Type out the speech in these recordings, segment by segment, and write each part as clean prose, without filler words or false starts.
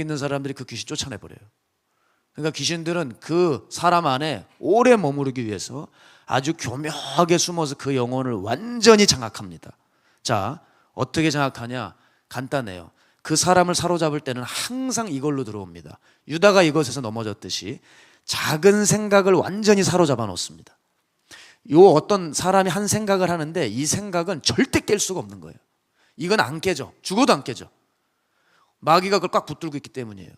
있는 사람들이 그 귀신 쫓아내버려요. 그러니까 귀신들은 그 사람 안에 오래 머무르기 위해서 아주 교묘하게 숨어서 그 영혼을 완전히 장악합니다. 자, 어떻게 장악하냐? 간단해요. 그 사람을 사로잡을 때는 항상 이걸로 들어옵니다. 유다가 이것에서 넘어졌듯이 작은 생각을 완전히 사로잡아 놓습니다. 요 어떤 사람이 한 생각을 하는데 이 생각은 절대 깰 수가 없는 거예요. 이건 안 깨져. 죽어도 안 깨져. 마귀가 그걸 꽉 붙들고 있기 때문이에요.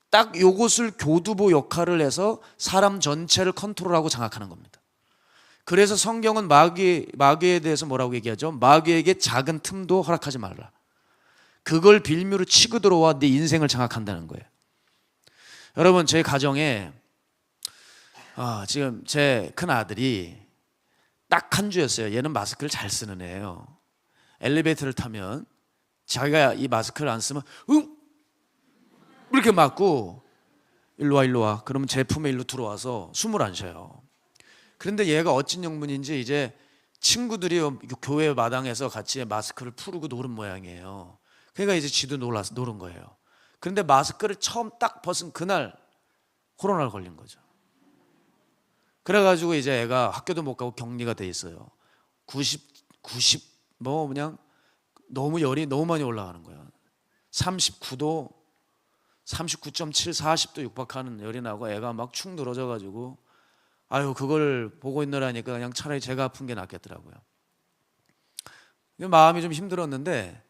딱 요것을 교두보 역할을 해서 사람 전체를 컨트롤하고 장악하는 겁니다. 그래서 성경은 마귀에 대해서 뭐라고 얘기하죠? 마귀에게 작은 틈도 허락하지 말라. 그걸 빌미로 치고 들어와 네 인생을 장악한다는 거예요. 여러분, 제 가정에 지금 제 큰아들이 딱 한 주였어요. 얘는 마스크를 잘 쓰는 애예요. 엘리베이터를 타면 자기가 이 마스크를 안 쓰면 이렇게 맞고 일로 와 그러면 제 품에 일로 들어와서 숨을 안 쉬어요. 그런데 얘가 어찐 영문인지 이제 친구들이 교회 마당에서 같이 마스크를 풀고 노는 모양이에요. 그러니까 이제 지도 노는 거예요. 그런데 마스크를 처음 딱 벗은 그날 코로나를 걸린 거죠. 그래가지고 이제 애가 학교도 못 가고 격리가 돼 있어요. 90 뭐 그냥 너무 열이 너무 많이 올라가는 거야. 39도 39.7, 40도 육박하는 열이 나고 애가 막 축 늘어져가지고 그걸 보고 있느라니까 그냥 차라리 제가 아픈 게 낫겠더라고요. 마음이 좀 힘들었는데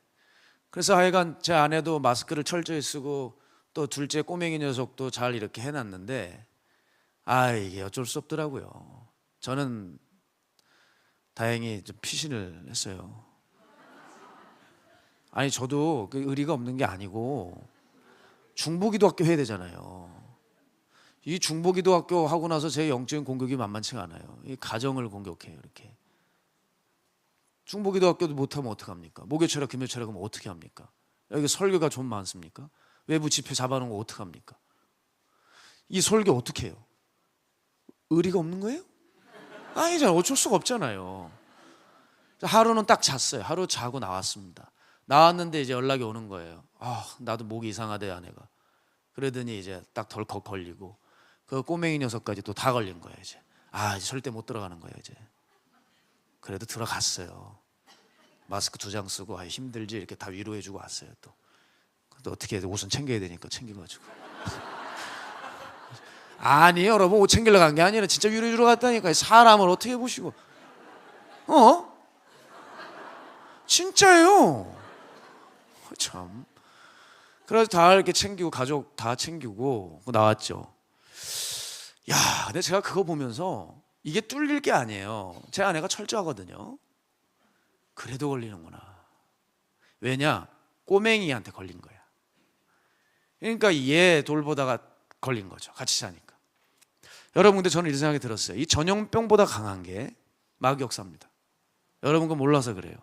그래서 하여간 제 아내도 마스크를 철저히 쓰고 또 둘째 꼬맹이 녀석도 잘 이렇게 해놨는데 이게 어쩔 수 없더라고요. 저는 다행히 좀 피신을 했어요. 저도 그 의리가 없는 게 아니고 중보기도학교 해야 되잖아요. 이 중보기도학교 하고 나서 제 영적인 공격이 만만치가 않아요. 이 가정을 공격해요. 이렇게 중보기도학교도 못하면 어떡합니까? 목요철학 금요철학 하면 어떻게 합니까? 여기 설교가 좀 많습니까? 외부 집회 잡아놓은 거 어떡합니까? 이 설교 어떻게 해요? 의리가 없는 거예요? 아니잖아요. 어쩔 수가 없잖아요. 하루는 딱 잤어요. 하루 자고 나왔습니다. 나왔는데 이제 연락이 오는 거예요. 나도 목이 이상하대 아내가. 그러더니 이제 딱 덜컥 걸리고 그 꼬맹이 녀석까지 또 다 걸린 거예요. 이제 이제 절대 못 들어가는 거예요. 이제 그래도 들어갔어요. 마스크 2장 쓰고 힘들지 이렇게 다 위로해주고 왔어요. 또 어떻게 해야 돼? 옷은 챙겨야 되니까 챙겨가지고. 아니 여러분, 옷 챙기러 간 게 아니라 진짜 위로해주러 갔다니까. 사람을 어떻게 보시고 진짜예요. 참. 그래서 다 이렇게 챙기고 가족 다 챙기고 나왔죠. 근데 제가 그거 보면서 이게 뚫릴 게 아니에요. 제 아내가 철저하거든요. 그래도 걸리는구나. 왜냐? 꼬맹이한테 걸린 거야. 그러니까 얘 돌보다가 걸린 거죠. 같이 자니까. 여러분, 근데 저는 이런 생각이 들었어요. 이 전염병보다 강한 게 마귀 역사입니다. 여러분 그거 몰라서 그래요.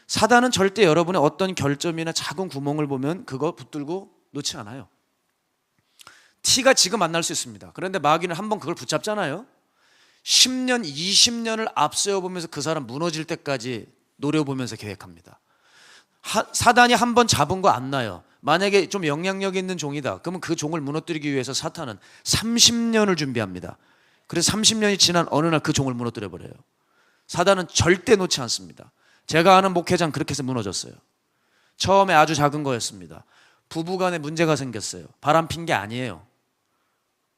사단은 절대 여러분의 어떤 결점이나 작은 구멍을 보면 그거 붙들고 놓지 않아요. 티가 지금 안 날 수 있습니다. 그런데 마귀는 한번 그걸 붙잡잖아요. 10년, 20년을 앞세워 보면서 그 사람 무너질 때까지 노려보면서 계획합니다. 사단이 한번 잡은 거 안 나요. 만약에 좀 영향력 있는 종이다. 그러면 그 종을 무너뜨리기 위해서 사탄은 30년을 준비합니다. 그래서 30년이 지난 어느 날 그 종을 무너뜨려 버려요. 사단은 절대 놓지 않습니다. 제가 아는 목회장 그렇게 해서 무너졌어요. 처음에 아주 작은 거였습니다. 부부간에 문제가 생겼어요. 바람 핀 게 아니에요.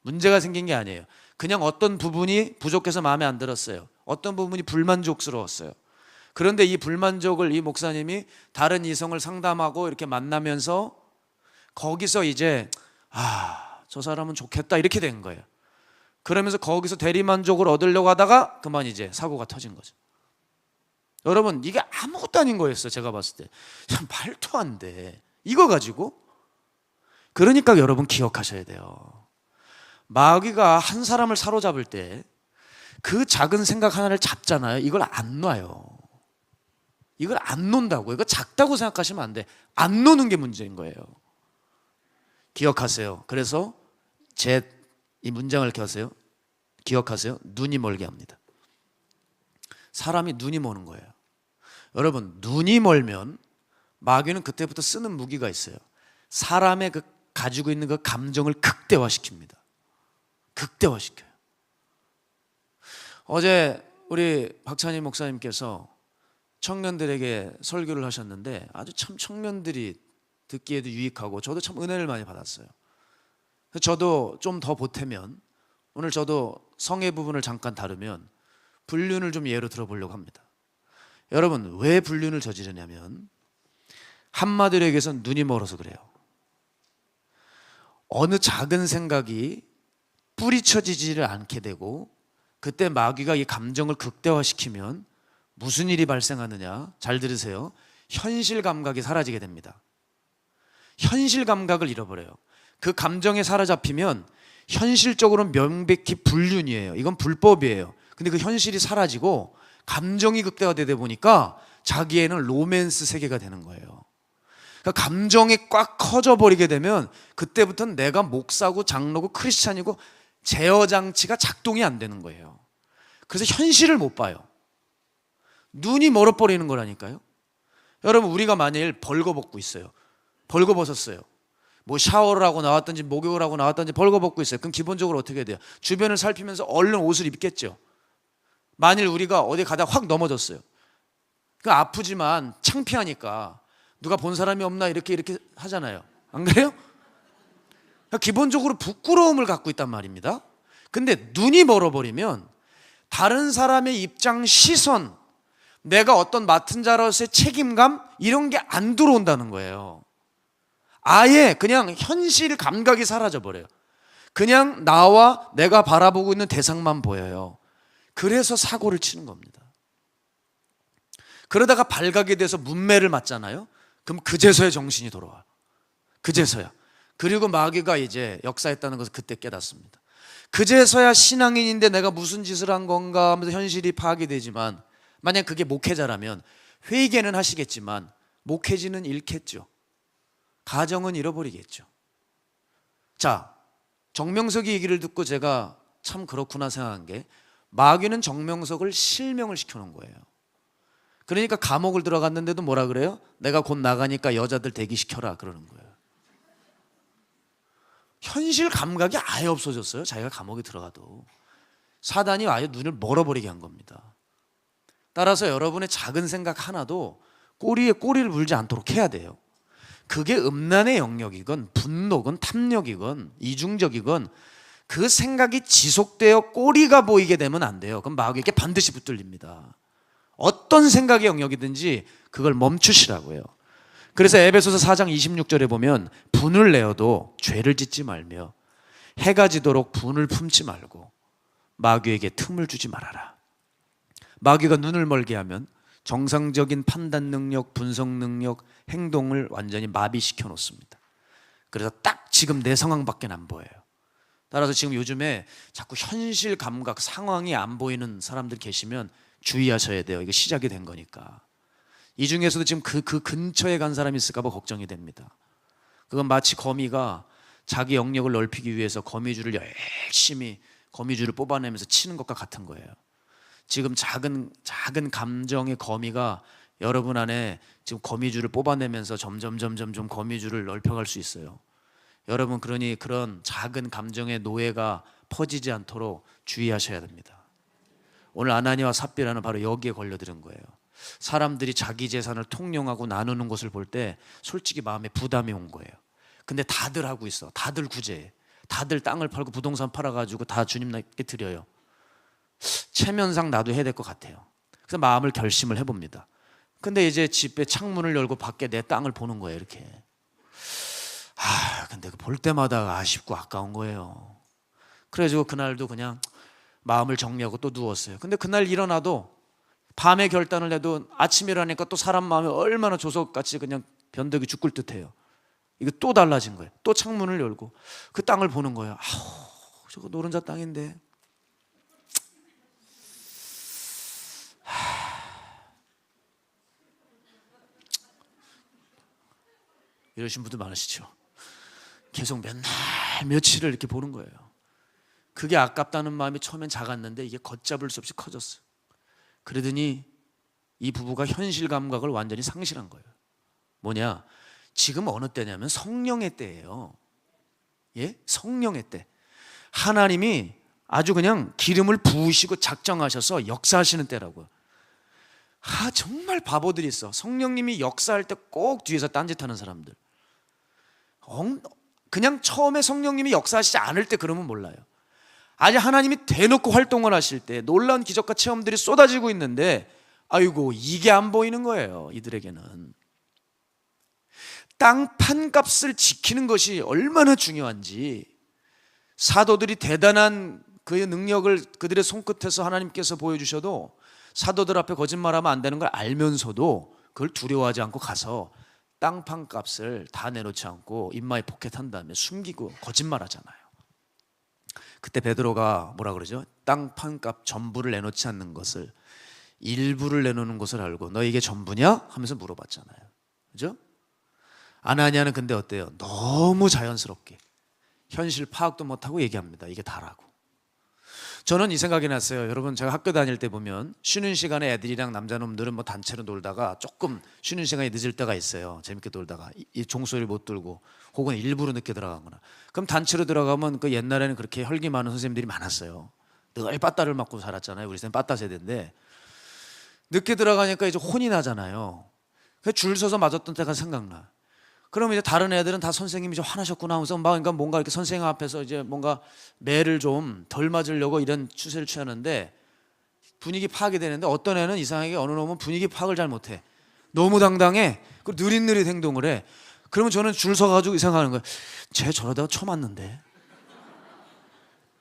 문제가 생긴 게 아니에요. 그냥 어떤 부분이 부족해서 마음에 안 들었어요. 어떤 부분이 불만족스러웠어요. 그런데 이 불만족을 이 목사님이 다른 이성을 상담하고 이렇게 만나면서 거기서 이제 저 사람은 좋겠다 이렇게 된 거예요. 그러면서 거기서 대리만족을 얻으려고 하다가 그만 이제 사고가 터진 거죠. 여러분, 이게 아무것도 아닌 거였어요. 제가 봤을 때 참 말도 안 돼. 이거 가지고. 그러니까 여러분 기억하셔야 돼요. 마귀가 한 사람을 사로잡을 때 그 작은 생각 하나를 잡잖아요. 이걸 안 놔요. 이걸 안 논다고. 이거 작다고 생각하시면 안 돼. 안 노는 게 문제인 거예요. 기억하세요. 그래서 제 이 문장을 기억하세요. 눈이 멀게 합니다. 사람이 눈이 머는 거예요. 여러분, 눈이 멀면 마귀는 그때부터 쓰는 무기가 있어요. 사람의 그 가지고 있는 그 감정을 극대화시킵니다. 극대화시켜요. 어제 우리 박찬희 목사님께서 청년들에게 설교를 하셨는데 아주 참 청년들이 듣기에도 유익하고 저도 참 은혜를 많이 받았어요. 저도 좀 더 보태면 오늘 저도 성의 부분을 잠깐 다루면 불륜을 좀 예로 들어보려고 합니다. 여러분, 왜 불륜을 저지르냐면 한마디로 얘기해서 눈이 멀어서 그래요. 어느 작은 생각이 뿌리쳐지지를 않게 되고 그때 마귀가 이 감정을 극대화시키면 무슨 일이 발생하느냐? 잘 들으세요. 현실 감각이 사라지게 됩니다. 현실 감각을 잃어버려요. 그 감정에 사로잡히면 현실적으로는 명백히 불륜이에요. 이건 불법이에요. 근데 그 현실이 사라지고 감정이 극대화되다 보니까 자기애는 로맨스 세계가 되는 거예요. 그러니까 감정이 꽉 커져 버리게 되면 그때부터는 내가 목사고 장로고 크리스찬이고 제어 장치가 작동이 안 되는 거예요. 그래서 현실을 못 봐요. 눈이 멀어버리는 거라니까요. 여러분, 우리가 만일 벌거벗고 있어요. 벌거벗었어요. 뭐 샤워를 하고 나왔든지 목욕을 하고 나왔든지 벌거벗고 있어요. 그럼 기본적으로 어떻게 해야 돼요? 주변을 살피면서 얼른 옷을 입겠죠. 만일 우리가 어디 가다 확 넘어졌어요. 그 아프지만 창피하니까 누가 본 사람이 없나 이렇게 하잖아요. 안 그래요? 그러니까 기본적으로 부끄러움을 갖고 있단 말입니다. 근데 눈이 멀어버리면 다른 사람의 입장, 시선, 내가 어떤 맡은 자로서의 책임감 이런 게 안 들어온다는 거예요. 아예 그냥 현실 감각이 사라져버려요. 그냥 나와 내가 바라보고 있는 대상만 보여요. 그래서 사고를 치는 겁니다. 그러다가 발각이 돼서 문매를 맞잖아요. 그럼 그제서야 정신이 돌아와요. 그제서야. 그리고 마귀가 이제 역사했다는 것을 그때 깨닫습니다. 그제서야 신앙인인데 내가 무슨 짓을 한 건가 하면서 현실이 파악이 되지만 만약 그게 목회자라면 회개는 하시겠지만 목회지는 잃겠죠. 가정은 잃어버리겠죠. 자, 정명석이 얘기를 듣고 제가 참 그렇구나 생각한 게 마귀는 정명석을 실명을 시켜놓은 거예요. 그러니까 감옥을 들어갔는데도 뭐라 그래요? 내가 곧 나가니까 여자들 대기시켜라 그러는 거예요. 현실 감각이 아예 없어졌어요. 자기가 감옥에 들어가도. 사단이 아예 눈을 멀어버리게 한 겁니다. 따라서 여러분의 작은 생각 하나도 꼬리에 꼬리를 물지 않도록 해야 돼요. 그게 음란의 영역이건 분노건 탐욕이건 이중적이건 그 생각이 지속되어 꼬리가 보이게 되면 안 돼요. 그럼 마귀에게 반드시 붙들립니다. 어떤 생각의 영역이든지 그걸 멈추시라고요. 그래서 에베소서 4장 26절에 보면 분을 내어도 죄를 짓지 말며 해가 지도록 분을 품지 말고 마귀에게 틈을 주지 말아라. 마귀가 눈을 멀게 하면 정상적인 판단 능력, 분석 능력, 행동을 완전히 마비시켜 놓습니다. 그래서 딱 지금 내 상황밖에 안 보여요. 따라서 지금 요즘에 자꾸 현실 감각, 상황이 안 보이는 사람들 계시면 주의하셔야 돼요. 이거 시작이 된 거니까. 이 중에서도 지금 그 근처에 간 사람이 있을까 봐 걱정이 됩니다. 그건 마치 거미가 자기 영역을 넓히기 위해서 거미줄을 열심히 거미줄을 뽑아내면서 치는 것과 같은 거예요. 지금 작은 감정의 거미가 여러분 안에 지금 거미줄을 뽑아내면서 점점 거미줄을 넓혀갈 수 있어요. 여러분, 그러니 그런 작은 감정의 노예가 퍼지지 않도록 주의하셔야 됩니다. 오늘 아나니와 삽비라는 바로 여기에 걸려드는 거예요. 사람들이 자기 재산을 통용하고 나누는 것을 볼 때 솔직히 마음에 부담이 온 거예요. 근데 다들 하고 있어. 다들 구제해. 다들 땅을 팔고 부동산 팔아가지고 다 주님께 드려요. 체면상 나도 해야 될 것 같아요. 그래서 마음을 결심을 해봅니다. 근데 이제 집에 창문을 열고 밖에 내 땅을 보는 거예요. 이렇게. 근데 볼 때마다 아쉽고 아까운 거예요. 그래가지고 그날도 그냥 마음을 정리하고 또 누웠어요. 근데 그날 일어나도 밤에 결단을 해도 아침에 일어나니까 또 사람 마음이 얼마나 조석같이 그냥 변덕이 죽을 듯해요. 이거 또 달라진 거예요. 또 창문을 열고 그 땅을 보는 거예요. 저거 노른자 땅인데. 이러신 분들 많으시죠. 계속 맨날 며칠을 이렇게 보는 거예요. 그게 아깝다는 마음이 처음엔 작았는데 이게 걷잡을 수 없이 커졌어요. 그러더니 이 부부가 현실 감각을 완전히 상실한 거예요. 뭐냐? 지금 어느 때냐면 성령의 때예요. 예? 성령의 때. 하나님이 아주 그냥 기름을 부으시고 작정하셔서 역사하시는 때라고요. 정말 바보들이 있어. 성령님이 역사할 때 꼭 뒤에서 딴짓하는 사람들. 그냥 처음에 성령님이 역사하시지 않을 때 그러면 몰라요. 아직 하나님이 대놓고 활동을 하실 때 놀라운 기적과 체험들이 쏟아지고 있는데 아이고 이게 안 보이는 거예요. 이들에게는. 땅 판값을 지키는 것이 얼마나 중요한지, 사도들이 대단한 그의 능력을 그들의 손끝에서 하나님께서 보여주셔도 사도들 앞에 거짓말하면 안 되는 걸 알면서도 그걸 두려워하지 않고 가서 땅 판값을 다 내놓지 않고 입마에 포켓한 다음에 숨기고 거짓말하잖아요. 그때 베드로가 뭐라 그러죠? 땅 판값 전부를 내놓지 않는 것을 일부를 내놓는 것을 알고 너 이게 전부냐? 하면서 물어봤잖아요. 그죠? 아나니아는 근데 어때요? 너무 자연스럽게 현실 파악도 못하고 얘기합니다. 이게 다라고. 저는 이 생각이 났어요. 여러분, 제가 학교 다닐 때 보면 쉬는 시간에 애들이랑 남자놈들은 뭐 단체로 놀다가 조금 쉬는 시간이 늦을 때가 있어요. 재밌게 놀다가 이 종소리를 못 들고 혹은 일부러 늦게 들어가거나. 그럼 단체로 들어가면 그 옛날에는 그렇게 혈기 많은 선생님들이 많았어요. 늘 빠따를 맞고 살았잖아요. 우리 세대는 빠따 세대인데 늦게 들어가니까 이제 혼이 나잖아요. 줄 서서 맞았던 때가 생각나. 그럼 이제 다른 애들은 다 선생님이 좀 화나셨구나 하면서 그러니까 뭔가 이렇게 선생님 앞에서 이제 뭔가 매를 좀 덜 맞으려고 이런 추세를 취하는데 분위기 파악이 되는데 어떤 애는 이상하게 어느 놈은 분위기 파악을 잘 못해. 너무 당당해. 그리고 느릿느릿 행동을 해. 그러면 저는 줄 서가지고 생각하는 거예요. 쟤 저러다가 쳐맞는데.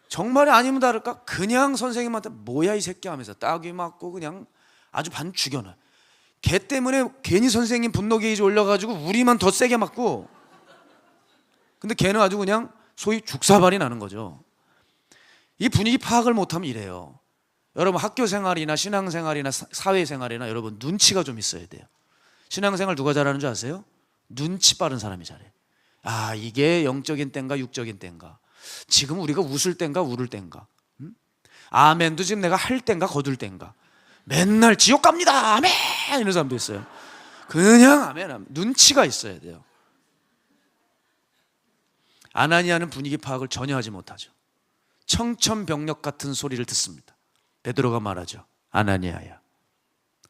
정말이 아니면 다를까 그냥 선생님한테 뭐야 이 새끼 하면서 따귀 맞고 그냥 아주 반 죽여놔. 걔 때문에 괜히 선생님 분노 게이지 올려가지고 우리만 더 세게 맞고. 근데 걔는 아주 그냥 소위 죽사발이 나는 거죠. 이 분위기 파악을 못하면 이래요. 여러분 학교 생활이나 신앙생활이나 사회생활이나 여러분 눈치가 좀 있어야 돼요. 신앙생활 누가 잘하는 줄 아세요? 눈치 빠른 사람이 잘해. 이게 영적인 때인가 육적인 때인가, 지금 우리가 웃을 때인가 울을 때인가, 아멘도 지금 내가 할 때인가 거둘 때인가, 맨날 지옥 갑니다 아멘 이런 사람도 있어요. 그냥 아멘. 눈치가 있어야 돼요. 아나니아는 분위기 파악을 전혀 하지 못하죠. 청천벽력 같은 소리를 듣습니다. 베드로가 말하죠. 아나니아야,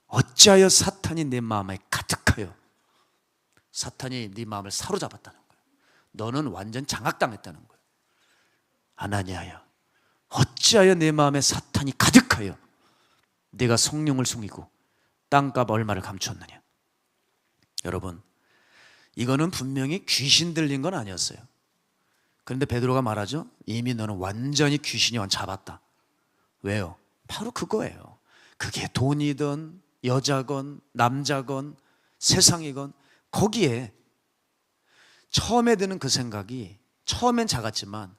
어찌하여 사탄이 내 마음에 가득하여. 사탄이 네 마음을 사로잡았다는 거예요. 너는 완전 장악당했다는 거예요. 아나니아야, 어찌하여 내 마음에 사탄이 가득하여 네가 성령을 숨기고 땅값 얼마를 감추었느냐. 여러분, 이거는 분명히 귀신 들린 건 아니었어요. 그런데 베드로가 말하죠. 이미 너는 완전히 귀신이 잡았다. 왜요? 바로 그거예요. 그게 돈이든 여자건 남자건 세상이건 거기에 처음에 드는 그 생각이, 처음엔 작았지만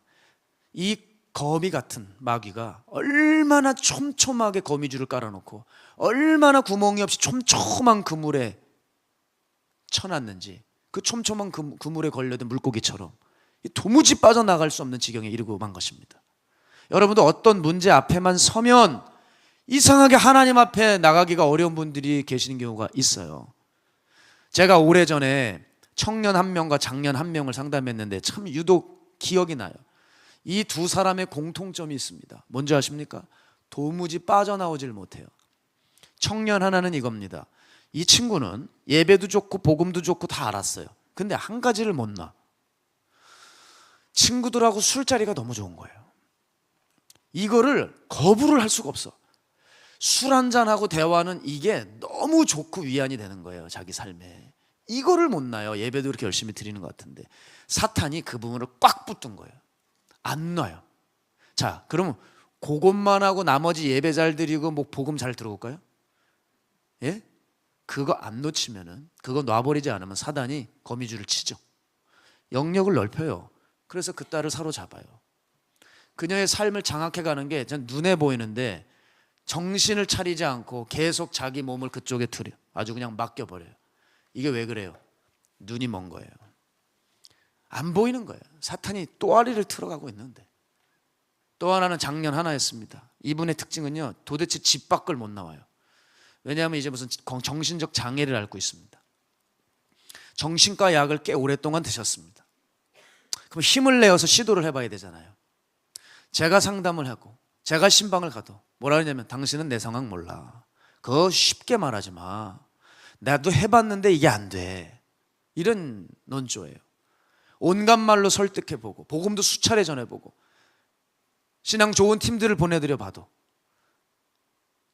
이 거미 같은 마귀가 얼마나 촘촘하게 거미줄을 깔아놓고 얼마나 구멍이 없이 촘촘한 그물에 쳐놨는지, 그 촘촘한 그물에 걸려든 물고기처럼 도무지 빠져나갈 수 없는 지경에 이르고 만 것입니다. 여러분도 어떤 문제 앞에만 서면 이상하게 하나님 앞에 나가기가 어려운 분들이 계시는 경우가 있어요. 제가 오래전에 청년 한 명과 장년 한 명을 상담했는데 참 유독 기억이 나요. 이 두 사람의 공통점이 있습니다. 뭔지 아십니까? 도무지 빠져나오질 못해요. 청년 하나는 이겁니다. 이 친구는 예배도 좋고 복음도 좋고 다 알았어요. 근데 한 가지를 못 놔. 친구들하고 술자리가 너무 좋은 거예요. 이거를 거부를 할 수가 없어. 술 한잔하고 대화는 이게 너무 좋고 위안이 되는 거예요. 자기 삶에. 이거를 못 놔요. 예배도 그렇게 열심히 드리는 것 같은데 사탄이 그 부분을 꽉 붙든 거예요. 안 놔요. 자, 그러면 그것만 하고 나머지 예배 잘 드리고 뭐 복음 잘 들어올까요? 예? 그거 안 놓치면은, 그거 놔버리지 않으면 사단이 거미줄을 치죠. 영역을 넓혀요. 그래서 그 딸을 사로잡아요. 그녀의 삶을 장악해가는 게 전 눈에 보이는데 정신을 차리지 않고 계속 자기 몸을 그쪽에 틀어 아주 그냥 맡겨버려요. 이게 왜 그래요? 눈이 먼 거예요. 안 보이는 거예요. 사탄이 또아리를 틀어가고 있는데. 또 하나는 장년 하나였습니다. 이분의 특징은요, 도대체 집 밖을 못 나와요. 왜냐하면 이제 무슨 정신적 장애를 앓고 있습니다. 정신과 약을 꽤 오랫동안 드셨습니다. 그럼 힘을 내어서 시도를 해봐야 되잖아요. 제가 상담을 하고 제가 신방을 가도 뭐라 그러냐면 당신은 내 상황 몰라. 그거 쉽게 말하지 마. 나도 해봤는데 이게 안 돼. 이런 논조예요. 온갖 말로 설득해보고 복음도 수차례 전해보고 신앙 좋은 팀들을 보내드려 봐도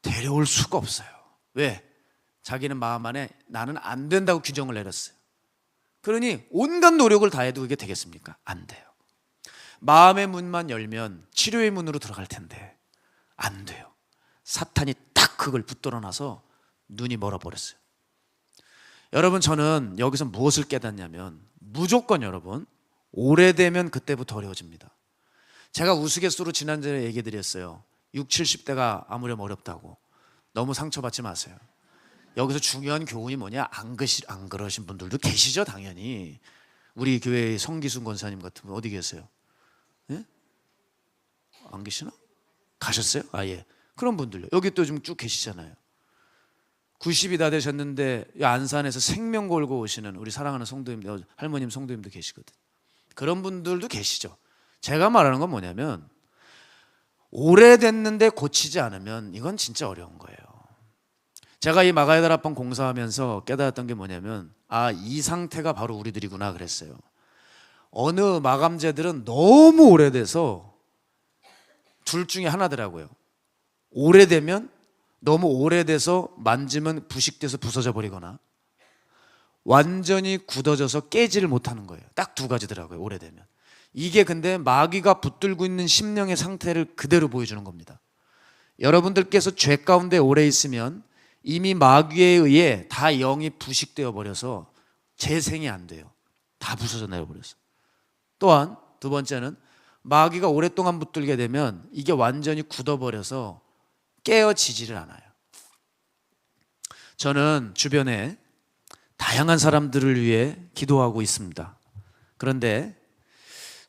데려올 수가 없어요. 왜? 자기는 마음 안에 나는 안 된다고 규정을 내렸어요. 그러니 온갖 노력을 다해도 그게 되겠습니까? 안 돼요. 마음의 문만 열면 치료의 문으로 들어갈 텐데 안 돼요. 사탄이 딱 그걸 붙들어 놔서 눈이 멀어버렸어요. 여러분, 저는 여기서 무엇을 깨닫냐면 무조건 여러분 오래되면 그때부터 어려워집니다. 제가 우스갯소리로 지난주에 얘기 드렸어요. 60, 70대가 아무렴 어렵다고. 너무 상처받지 마세요. 여기서 중요한 교훈이 뭐냐? 안 그러신 분들도 계시죠, 당연히. 우리 교회의 성기순 권사님 같은 분 어디 계세요? 예? 안 계시나? 가셨어요? 아, 예. 그런 분들요. 여기 또 좀 쭉 계시잖아요. 90이 다 되셨는데 안산에서 생명 걸고 오시는 우리 사랑하는 성도님, 할머님 성도님도 계시거든. 그런 분들도 계시죠. 제가 말하는 건 뭐냐면 오래됐는데 고치지 않으면 이건 진짜 어려운 거예요. 제가 이 마가야다락방 공사하면서 깨달았던 게 뭐냐면 이 상태가 바로 우리들이구나 그랬어요. 어느 마감재들은 너무 오래돼서 둘 중에 하나더라고요. 오래되면 너무 오래돼서 만지면 부식돼서 부서져 버리거나 완전히 굳어져서 깨지를 못하는 거예요. 딱 두 가지더라고요, 오래되면. 이게 근데 마귀가 붙들고 있는 심령의 상태를 그대로 보여주는 겁니다. 여러분들께서 죄 가운데 오래 있으면 이미 마귀에 의해 다 영이 부식되어 버려서 재생이 안 돼요. 다 부서져 내려버렸어. 또한 두 번째는 마귀가 오랫동안 붙들게 되면 이게 완전히 굳어버려서 깨어지지를 않아요. 저는 주변에 다양한 사람들을 위해 기도하고 있습니다. 그런데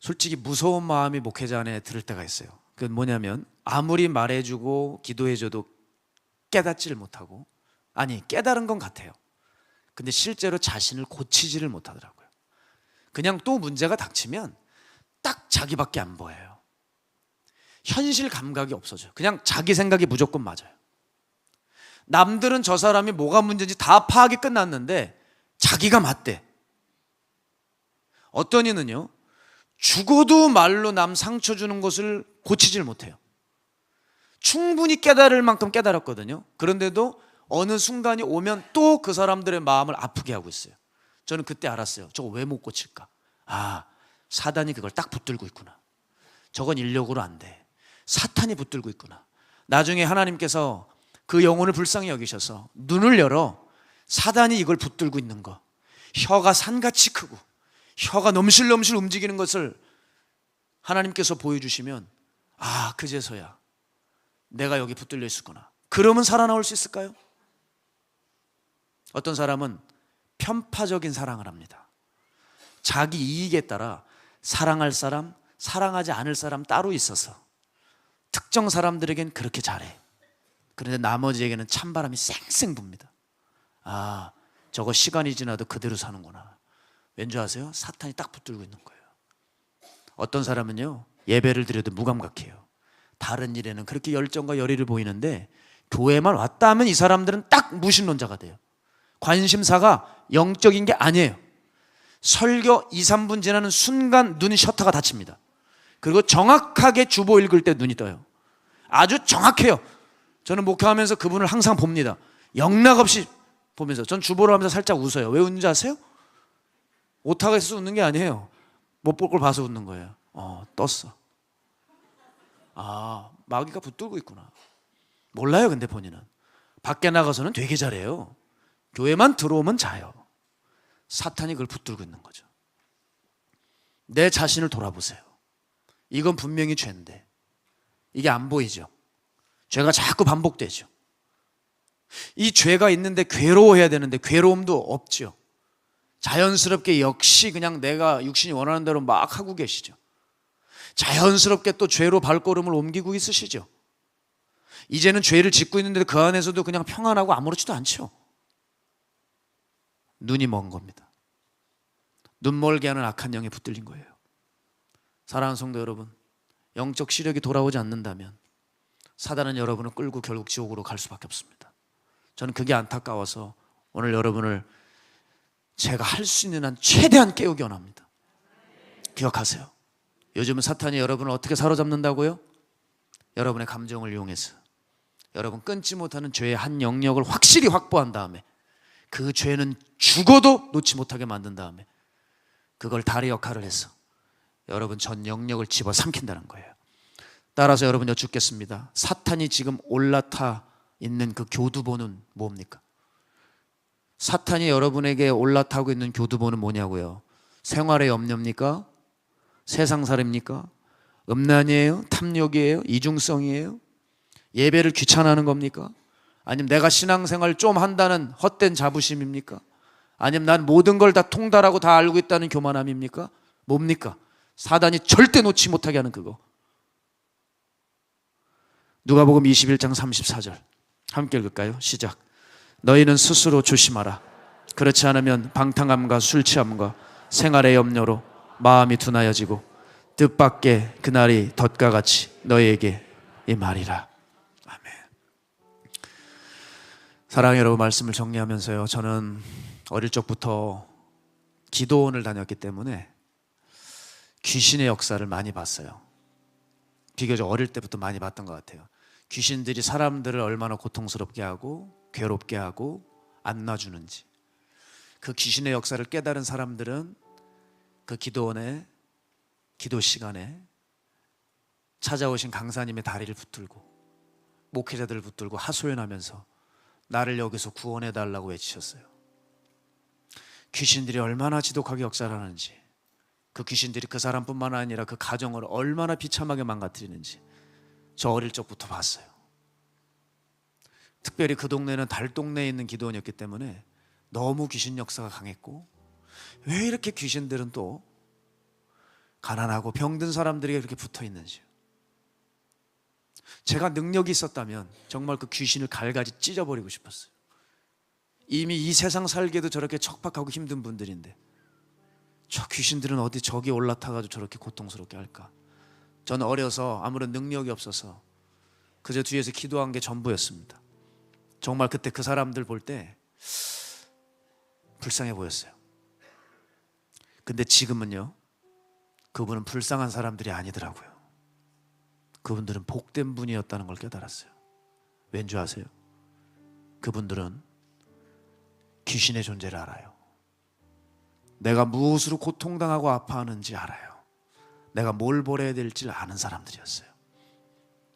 솔직히 무서운 마음이 목회자 안에 들을 때가 있어요. 그건 뭐냐면 아무리 말해주고 기도해줘도 깨닫지를 못하고, 아니 깨달은 건 같아요. 근데 실제로 자신을 고치지를 못하더라고요. 그냥 또 문제가 닥치면 딱 자기밖에 안 보여요. 현실 감각이 없어져요. 그냥 자기 생각이 무조건 맞아요. 남들은 저 사람이 뭐가 문제인지 다 파악이 끝났는데 자기가 맞대. 어떤 이는요, 죽어도 말로 남 상처 주는 것을 고치질 못해요. 충분히 깨달을 만큼 깨달았거든요. 그런데도 어느 순간이 오면 또 그 사람들의 마음을 아프게 하고 있어요. 저는 그때 알았어요. 저거 왜 못 고칠까? 사단이 그걸 딱 붙들고 있구나. 저건 인력으로 안 돼. 사탄이 붙들고 있구나. 나중에 하나님께서 그 영혼을 불쌍히 여기셔서 눈을 열어 사단이 이걸 붙들고 있는 거, 혀가 산같이 크고 혀가 넘실넘실 움직이는 것을 하나님께서 보여주시면 그제서야 내가 여기 붙들려 있었구나. 그러면 살아나올 수 있을까요? 어떤 사람은 편파적인 사랑을 합니다. 자기 이익에 따라 사랑할 사람, 사랑하지 않을 사람 따로 있어서 특정 사람들에겐 그렇게 잘해. 그런데 나머지에게는 찬바람이 쌩쌩 붑니다. 저거 시간이 지나도 그대로 사는구나. 왠지 아세요? 사탄이 딱 붙들고 있는 거예요. 어떤 사람은요, 예배를 드려도 무감각해요. 다른 일에는 그렇게 열정과 열의를 보이는데 교회만 왔다 하면 이 사람들은 딱 무신론자가 돼요. 관심사가 영적인 게 아니에요. 설교 2, 3분 지나는 순간 눈 셔터가 닫힙니다. 그리고 정확하게 주보 읽을 때 눈이 떠요. 아주 정확해요. 저는 목회하면서 그분을 항상 봅니다. 영락없이 보면서 전 주보를 하면서 살짝 웃어요. 왜 웃는지 아세요? 오타가 있어서 웃는 게 아니에요. 못 볼 걸 봐서 웃는 거예요. 떴어. 마귀가 붙들고 있구나. 몰라요. 근데 본인은 밖에 나가서는 되게 잘해요. 교회만 들어오면 자요. 사탄이 그걸 붙들고 있는 거죠. 내 자신을 돌아보세요. 이건 분명히 죄인데 이게 안 보이죠. 죄가 자꾸 반복되죠. 이 죄가 있는데 괴로워해야 되는데 괴로움도 없죠. 자연스럽게 역시 그냥 내가 육신이 원하는 대로 막 하고 계시죠. 자연스럽게 또 죄로 발걸음을 옮기고 있으시죠. 이제는 죄를 짓고 있는데 그 안에서도 그냥 평안하고 아무렇지도 않죠. 눈이 먼 겁니다. 눈 멀게 하는 악한 영에 붙들린 거예요. 사랑하는 성도 여러분, 영적 시력이 돌아오지 않는다면 사단은 여러분을 끌고 결국 지옥으로 갈 수밖에 없습니다. 저는 그게 안타까워서 오늘 여러분을 제가 할 수 있는 한 최대한 깨우기 원합니다. 기억하세요. 요즘은 사탄이 여러분을 어떻게 사로잡는다고요? 여러분의 감정을 이용해서 여러분 끊지 못하는 죄의 한 영역을 확실히 확보한 다음에 그 죄는 죽어도 놓지 못하게 만든 다음에 그걸 다리 역할을 해서 여러분 전 영역을 집어삼킨다는 거예요. 따라서 여러분 여쭙겠습니다. 사탄이 지금 올라타 있는 그 교두보는 뭡니까? 사탄이 여러분에게 올라타고 있는 교두보는 뭐냐고요? 생활의 염려입니까? 세상살입니까? 음란이에요? 탐욕이에요? 이중성이에요? 예배를 귀찮아하는 겁니까? 아니면 내가 신앙생활 좀 한다는 헛된 자부심입니까? 아니면 난 모든 걸 다 통달하고 다 알고 있다는 교만함입니까? 뭡니까? 사단이 절대 놓지 못하게 하는 그거. 누가복음 21장 34절 함께 읽을까요? 시작. 너희는 스스로 조심하라. 그렇지 않으면 방탕함과 술 취함과 생활의 염려로 마음이 둔하여지고 뜻밖의 그날이 덫과 같이 너희에게 임하리라. 아멘. 사랑하는 여러분, 말씀을 정리하면서요, 저는 어릴 적부터 기도원을 다녔기 때문에 귀신의 역사를 많이 봤어요. 비교적 어릴 때부터 많이 봤던 것 같아요. 귀신들이 사람들을 얼마나 고통스럽게 하고 괴롭게 하고 안 놔주는지, 그 귀신의 역사를 깨달은 사람들은 그 기도원의 기도 시간에 찾아오신 강사님의 다리를 붙들고 목회자들을 붙들고 하소연하면서 나를 여기서 구원해 달라고 외치셨어요. 귀신들이 얼마나 지독하게 역사를 하는지, 그 귀신들이 그 사람뿐만 아니라 그 가정을 얼마나 비참하게 망가뜨리는지 저 어릴 적부터 봤어요. 특별히 그 동네는 달동네에 있는 기도원이었기 때문에 너무 귀신 역사가 강했고, 왜 이렇게 귀신들은 또 가난하고 병든 사람들에게 그렇게 붙어 있는지, 제가 능력이 있었다면 정말 그 귀신을 갈가지 찢어버리고 싶었어요. 이미 이 세상 살기에도 저렇게 척박하고 힘든 분들인데 저 귀신들은 어디 저기 올라타가지고 저렇게 고통스럽게 할까? 저는 어려서 아무런 능력이 없어서 그저 뒤에서 기도한 게 전부였습니다. 정말 그때 그 사람들 볼 때 불쌍해 보였어요. 근데 지금은요, 그분은 불쌍한 사람들이 아니더라고요. 그분들은 복된 분이었다는 걸 깨달았어요. 왠지 아세요? 그분들은 귀신의 존재를 알아요. 내가 무엇으로 고통당하고 아파하는지 알아요. 내가 뭘 벌어야 될지 아는 사람들이었어요.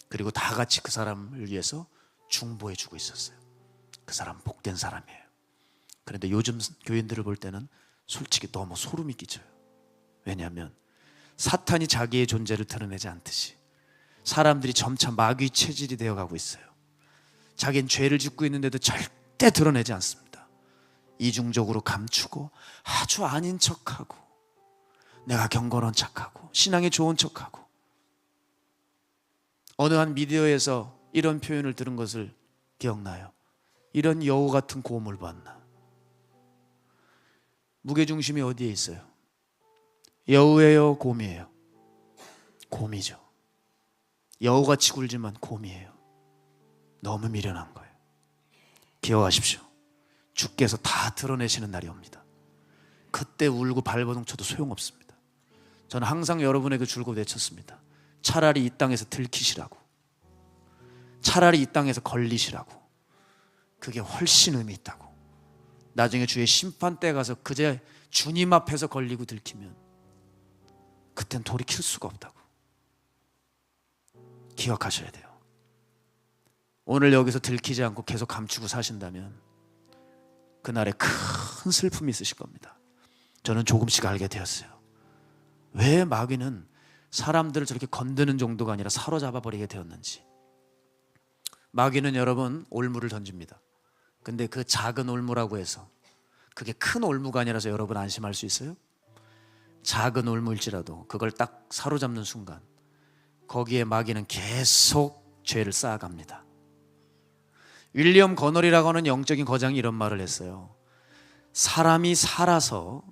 그리고 다 같이 그 사람을 위해서 중보해 주고 있었어요. 그 사람 복된 사람이에요. 그런데 요즘 교인들을 볼 때는 솔직히 너무 소름이 끼쳐요. 왜냐하면 사탄이 자기의 존재를 드러내지 않듯이 사람들이 점차 마귀 체질이 되어가고 있어요. 자기는 죄를 짓고 있는데도 절대 드러내지 않습니다. 이중적으로 감추고 아주 아닌 척하고 내가 경건한 척하고 신앙이 좋은 척하고. 어느 한 미디어에서 이런 표현을 들은 것을 기억나요. 이런 여우 같은 곰을 봤나. 무게중심이 어디에 있어요? 여우예요, 곰이에요? 곰이죠. 여우같이 굴지만 곰이에요. 너무 미련한 거예요. 기억하십시오. 주께서 다 드러내시는 날이 옵니다. 그때 울고 발버둥 쳐도 소용없습니다. 저는 항상 여러분에게 줄곧 외쳤습니다. 차라리 이 땅에서 들키시라고, 차라리 이 땅에서 걸리시라고. 그게 훨씬 의미 있다고. 나중에 주의 심판대에 가서 그제 주님 앞에서 걸리고 들키면 그땐 돌이킬 수가 없다고. 기억하셔야 돼요. 오늘 여기서 들키지 않고 계속 감추고 사신다면 그날에 큰 슬픔이 있으실 겁니다. 저는 조금씩 알게 되었어요. 왜 마귀는 사람들을 저렇게 건드는 정도가 아니라 사로잡아 버리게 되었는지. 마귀는 여러분 올무를 던집니다. 근데 그 작은 올무라고 해서 그게 큰 올무가 아니라서 여러분 안심할 수 있어요? 작은 올무일지라도 그걸 딱 사로잡는 순간 거기에 마귀는 계속 죄를 쌓아갑니다. 윌리엄 거널이라고 하는 영적인 거장이 이런 말을 했어요. 사람이 살아서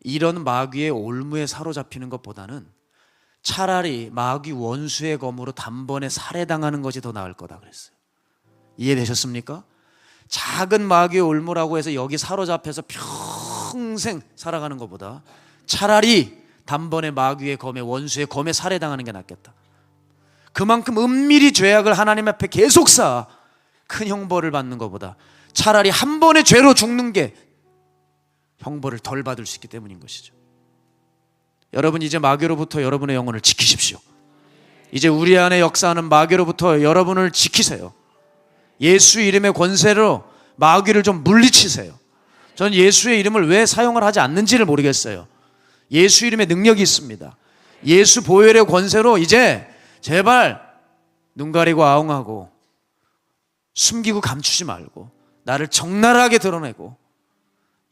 이런 마귀의 올무에 사로잡히는 것보다는 차라리 마귀 원수의 검으로 단번에 살해당하는 것이 더 나을 거다 그랬어요. 이해되셨습니까? 작은 마귀의 올무라고 해서 여기 사로잡혀서 평생 살아가는 것보다 차라리 단번에 마귀의 검에, 원수의 검에 살해당하는 게 낫겠다. 그만큼 은밀히 죄악을 하나님 앞에 계속 쌓아 큰 형벌을 받는 것보다 차라리 한 번의 죄로 죽는 게 형벌을 덜 받을 수 있기 때문인 것이죠. 여러분, 이제 마귀로부터 여러분의 영혼을 지키십시오. 이제 우리 안에 역사하는 마귀로부터 여러분을 지키세요. 예수 이름의 권세로 마귀를 좀 물리치세요. 저는 예수의 이름을 왜 사용을 하지 않는지를 모르겠어요. 예수 이름의 능력이 있습니다. 예수 보혈의 권세로 이제 제발 눈 가리고 아웅하고 숨기고 감추지 말고 나를 적나라하게 드러내고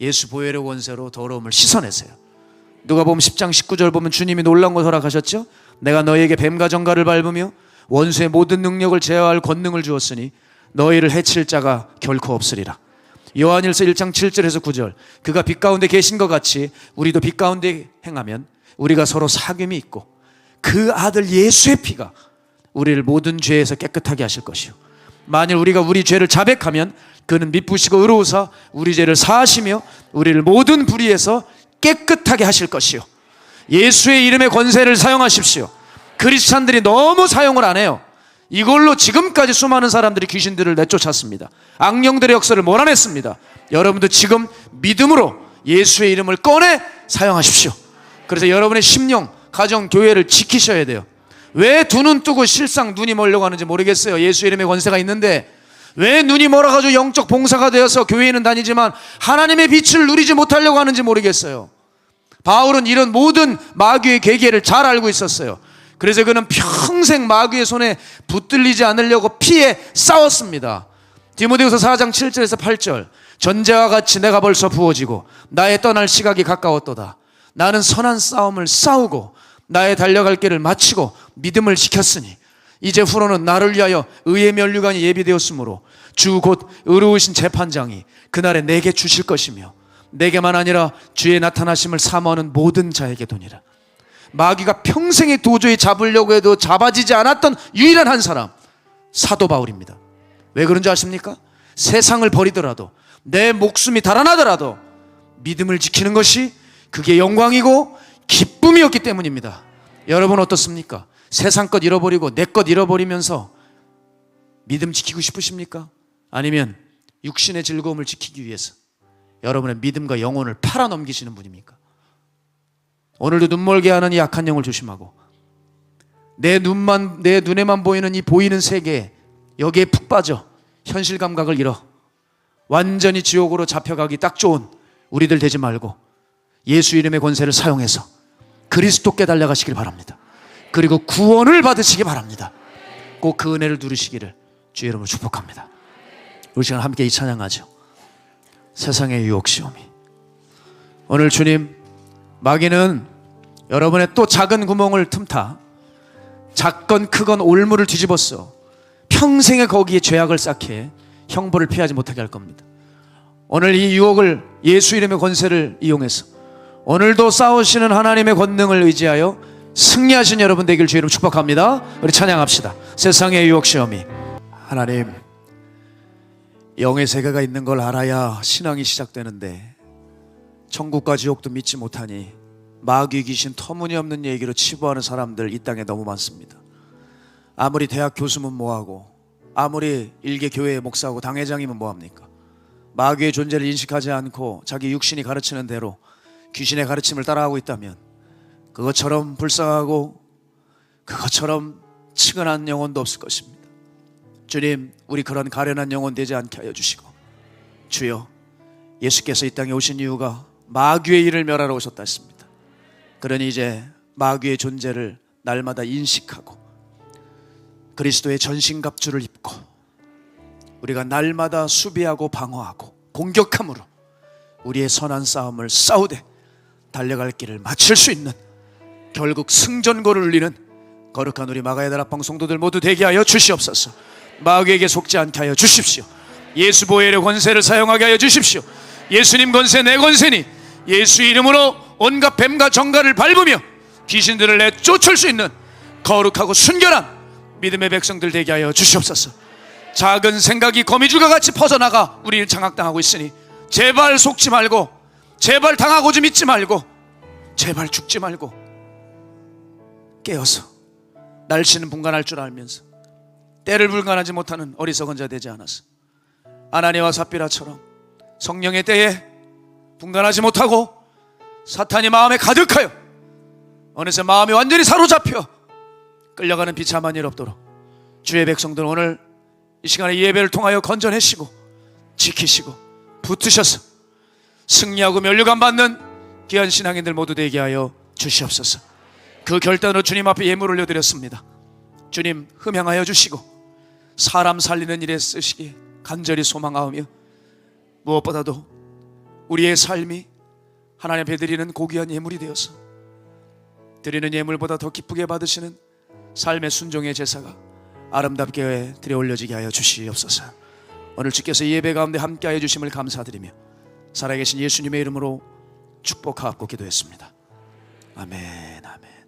예수 보혈의 권세로 더러움을 씻어내세요. 누가복음 10장 19절 보면 주님이 놀라운 걸 허락하셨죠. 내가 너희에게 뱀과 정갈을 밟으며 원수의 모든 능력을 제어할 권능을 주었으니 너희를 해칠 자가 결코 없으리라. 요한일서 1장 7절에서 9절 그가 빛 가운데 계신 것 같이 우리도 빛 가운데 행하면 우리가 서로 사귐이 있고 그 아들 예수의 피가 우리를 모든 죄에서 깨끗하게 하실 것이요 만일 우리가 우리 죄를 자백하면 그는 미쁘시고 의로우사 우리 죄를 사하시며 우리를 모든 불의에서 깨끗하게 하실 것이요. 예수의 이름의 권세를 사용하십시오. 크리스찬들이 너무 사용을 안 해요. 이걸로 지금까지 수많은 사람들이 귀신들을 내쫓았습니다. 악령들의 역사를 몰아냈습니다. 여러분도 지금 믿음으로 예수의 이름을 꺼내 사용하십시오. 그래서 여러분의 심령, 가정, 교회를 지키셔야 돼요. 왜 두 눈 뜨고 실상 눈이 멀려고 하는지 모르겠어요. 예수 이름의 권세가 있는데 왜 눈이 멀어가지고 영적 봉사가 되어서 교회에는 다니지만 하나님의 빛을 누리지 못하려고 하는지 모르겠어요. 바울은 이런 모든 마귀의 계계를 잘 알고 있었어요. 그래서 그는 평생 마귀의 손에 붙들리지 않으려고 피해 싸웠습니다. 디모데후서 4장 7절에서 8절 전제와 같이 내가 벌써 부어지고 나의 떠날 시각이 가까웠도다. 나는 선한 싸움을 싸우고 나의 달려갈 길을 마치고 믿음을 지켰으니 이제 후로는 나를 위하여 의의 면류관이 예비되었으므로 주 곧 의로우신 재판장이 그날에 내게 주실 것이며 내게만 아니라 주의 나타나심을 사모하는 모든 자에게 도니라. 마귀가 평생에 도저히 잡으려고 해도 잡아지지 않았던 유일한 한 사람, 사도 바울입니다. 왜 그런지 아십니까? 세상을 버리더라도 내 목숨이 달아나더라도 믿음을 지키는 것이 그게 영광이고 기쁨이었기 때문입니다. 여러분 어떻습니까? 세상 것 잃어버리고 내 것 잃어버리면서 믿음 지키고 싶으십니까? 아니면 육신의 즐거움을 지키기 위해서 여러분의 믿음과 영혼을 팔아넘기시는 분입니까? 오늘도 눈멀게 하는 이 약한 영을 조심하고 내 눈에만 보이는 이 보이는 세계 여기에 푹 빠져 현실 감각을 잃어 완전히 지옥으로 잡혀가기 딱 좋은 우리들 되지 말고 예수 이름의 권세를 사용해서 그리스도께 달려가시길 바랍니다. 그리고 구원을 받으시기 바랍니다. 꼭 그 은혜를 누리시기를 주의 이름으로 축복합니다. 우리 시간 함께 이 찬양하죠. 세상의 유혹 시험이. 오늘 주님, 마귀는 여러분의 또 작은 구멍을 틈타 작건 크건 올무를 뒤집었어 평생에 거기에 죄악을 쌓게 형벌을 피하지 못하게 할 겁니다. 오늘 이 유혹을 예수 이름의 권세를 이용해서 오늘도 싸우시는 하나님의 권능을 의지하여 승리하신 여러분 되길 주의 이름으로 축복합니다. 우리 찬양합시다. 세상의 유혹 시험이. 하나님, 영의 세계가 있는 걸 알아야 신앙이 시작되는데 천국과 지옥도 믿지 못하니 마귀 귀신 터무니없는 얘기로 치부하는 사람들 이 땅에 너무 많습니다. 아무리 대학 교수면 뭐하고 아무리 일개 교회의 목사하고 당회장이면 뭐합니까? 마귀의 존재를 인식하지 않고 자기 육신이 가르치는 대로 귀신의 가르침을 따라가고 있다면 그것처럼 불쌍하고 그것처럼 측은한 영혼도 없을 것입니다. 주님, 우리 그런 가련한 영혼 되지 않게 하여 주시고, 주여, 예수께서 이 땅에 오신 이유가 마귀의 일을 멸하러 오셨다 했습니다. 그러니 이제 마귀의 존재를 날마다 인식하고 그리스도의 전신갑주를 입고 우리가 날마다 수비하고 방어하고 공격함으로 우리의 선한 싸움을 싸우되 달려갈 길을 마칠 수 있는 결국 승전고를 울리는 거룩한 우리 마가야 다락방 성도들 모두 되게 하여 주시옵소서. 마귀에게 속지 않게 하여 주십시오. 예수 보혈의 권세를 사용하게 하여 주십시오. 예수님 권세 내 권세니 예수 이름으로 온갖 뱀과 정갈을 밟으며 귀신들을 내쫓을 수 있는 거룩하고 순결한 믿음의 백성들 되게 하여 주시옵소서. 작은 생각이 거미줄과 같이 퍼져나가 우리를 장악당하고 있으니 제발 속지 말고, 제발 당하고지 믿지 말고, 제발 죽지 말고 깨어서 날씨는 분간할 줄 알면서 때를 분간하지 못하는 어리석은 자 되지 않았어. 아나니와 삽비라처럼 성령의 때에 분간하지 못하고 사탄이 마음에 가득하여 어느새 마음이 완전히 사로잡혀 끌려가는 비참한 일 없도록 주의 백성들 오늘 이 시간에 이 예배를 통하여 건져내시고 지키시고 붙으셔서 승리하고 면류관 받는 귀한 신앙인들 모두 되게 하여 주시옵소서. 그 결단으로 주님 앞에 예물 올려드렸습니다. 주님 흠양하여 주시고 사람 살리는 일에 쓰시기 간절히 소망하오며 무엇보다도 우리의 삶이 하나님 앞에 드리는 고귀한 예물이 되어서 드리는 예물보다 더 기쁘게 받으시는 삶의 순종의 제사가 아름답게 드려 올려지게 하여 주시옵소서. 오늘 주께서 이 예배 가운데 함께하여 주심을 감사드리며 살아계신 예수님의 이름으로 축복하옵고 기도했습니다. 아멘, 아멘.